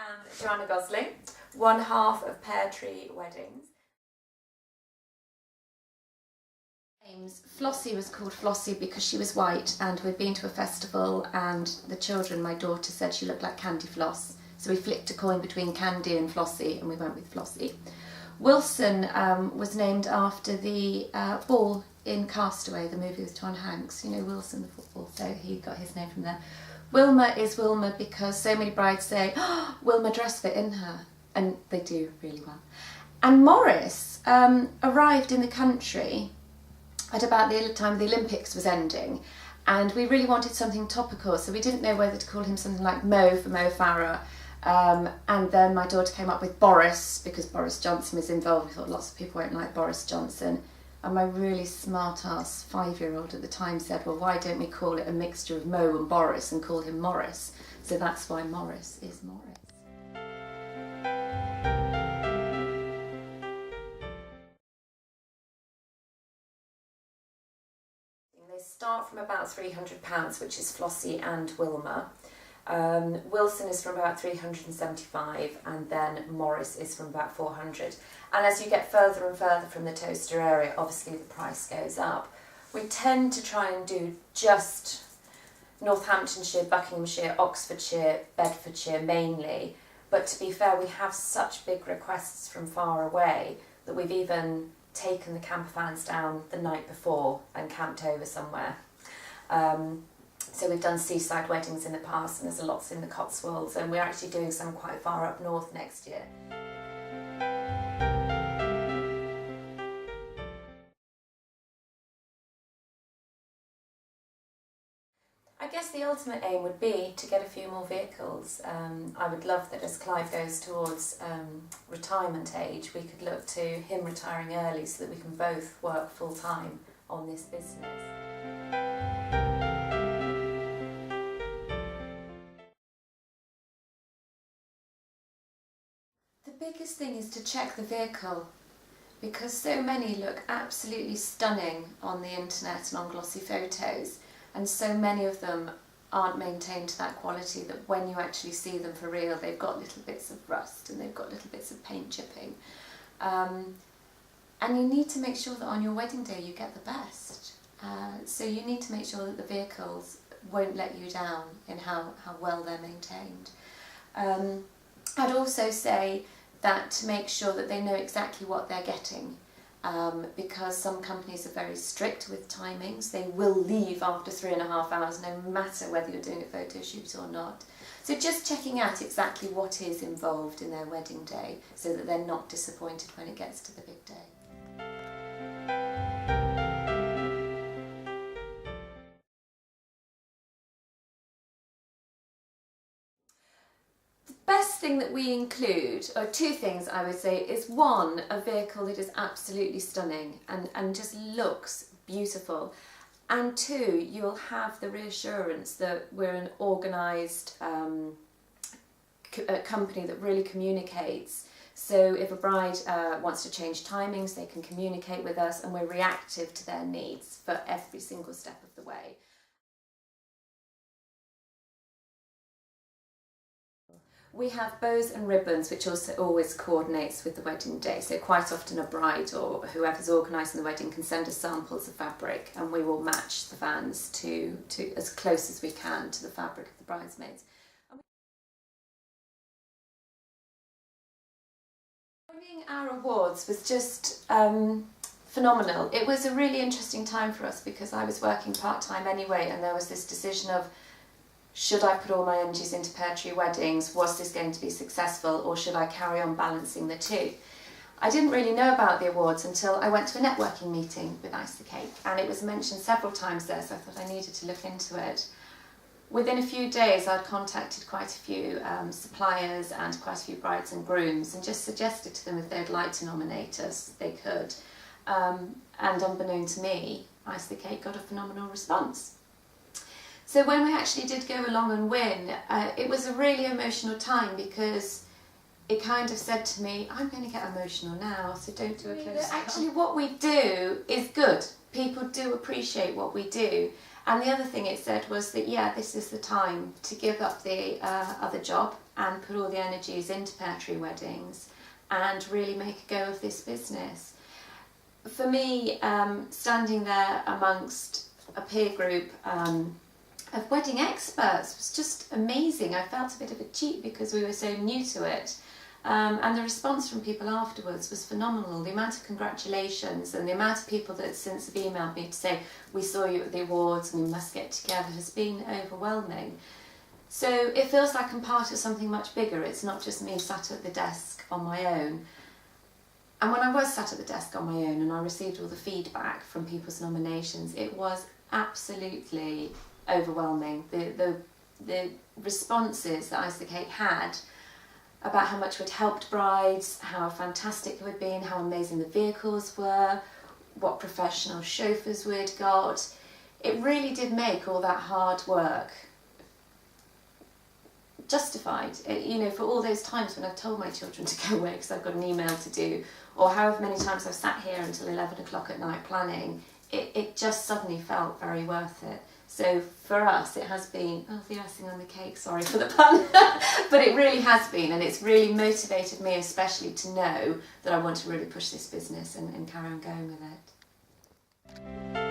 am Joanna Gosling, one half of Pear Tree Weddings. Flossie was called Flossie because she was white, and we'd been to a festival and the children, my daughter, said she looked like Candy Floss. So we flicked a coin between Candy and Flossie and we went with Flossie. Wilson was named after the ball in Castaway, the movie with Tom Hanks. You know Wilson, the football, so he got his name from there. Wilma is Wilma because so many brides say, oh, Wilma dress fit in her, and they do really well. And Morris arrived in the country at about the time the Olympics was ending, and we really wanted something topical, so we didn't know whether to call him something like Mo for Mo Farah. And then my daughter came up with Boris because Boris Johnson was involved. We thought lots of people won't like Boris Johnson. And my really smart-ass 5-year-old at the time said, well, why don't we call it a mixture of Mo and Boris and call him Morris? So that's why Morris is Morris. They start from about £300, which is Flossie and Wilma. Wilson is from about 375, and then Morris is from about 400. And as you get further and further from the toaster area, obviously the price goes up. We tend to try and do just Northamptonshire, Buckinghamshire, Oxfordshire, Bedfordshire mainly, but to be fair, we have such big requests from far away that we've even taken the campervans down the night before and camped over somewhere. So we've done seaside weddings in the past, and there's lots in the Cotswolds, and we're actually doing some quite far up north next year. I guess the ultimate aim would be to get a few more vehicles. I would love that as Clive goes towards retirement age, we could look to him retiring early so that we can both work full time on this business. The biggest thing is to check the vehicle, because so many look absolutely stunning on the internet and on glossy photos, and so many of them aren't maintained to that quality that when you actually see them for real, they've got little bits of rust and they've got little bits of paint chipping. And you need to make sure that on your wedding day you get the best. So you need to make sure that the vehicles won't let you down in how well they're maintained. I'd also say that to make sure that they know exactly what they're getting, because some companies are very strict with timings. They will leave after 3.5 hours no matter whether you're doing a photo shoot or not. So just checking out exactly what is involved in their wedding day so that they're not disappointed when it gets to the big day. Best thing that we include, or two things I would say, is one, a vehicle that is absolutely stunning and just looks beautiful, and two, you'll have the reassurance that we're an organised company that really communicates. So if a bride wants to change timings, they can communicate with us, and we're reactive to their needs for every single step of the way. We have bows and ribbons, which also always coordinates with the wedding day. So quite often a bride or whoever's organising the wedding can send us samples of fabric, and we will match the vans to as close as we can to the fabric of the bridesmaids. Winning our awards was just phenomenal. It was a really interesting time for us because I was working part-time anyway, and there was this decision of, should I put all my energies into Pear Tree Weddings? Was this going to be successful, or should I carry on balancing the two? I didn't really know about the awards until I went to a networking meeting with IceTheCake, and it was mentioned several times there, so I thought I needed to look into it. Within a few days I'd contacted quite a few suppliers and quite a few brides and grooms, and just suggested to them if they'd like to nominate us, they could. And unbeknown to me, IceTheCake got a phenomenal response. So when we actually did go along and win, it was a really emotional time because it kind of said to me, I'm going to get emotional now, so don't do a close-up. Actually what we do is good. People do appreciate what we do, And the other thing it said was that, yeah, this is the time to give up the other job and put all the energies into Pear Tree Weddings and really make a go of this business. For me, standing there amongst a peer group of wedding experts was just amazing. I felt a bit of a cheat because we were so new to it. And the response from people afterwards was phenomenal. The amount of congratulations and the amount of people that since have emailed me to say, we saw you at the awards and we must get together, has been overwhelming. So it feels like I'm part of something much bigger. It's not just me sat at the desk on my own. And when I was sat at the desk on my own and I received all the feedback from people's nominations, it was absolutely overwhelming. The responses that IceTheCake had about how much we'd helped brides, how fantastic it had been, how amazing the vehicles were, what professional chauffeurs we'd got. It really did make all that hard work justified. You know, for all those times when I've told my children to go away because I've got an email to do, or however many times I've sat here until 11 o'clock at night planning, it just suddenly felt very worth it. So for us, it has been, the icing on the cake, sorry for the pun, but it really has been, and it's really motivated me especially to know that I want to really push this business and carry on going with it.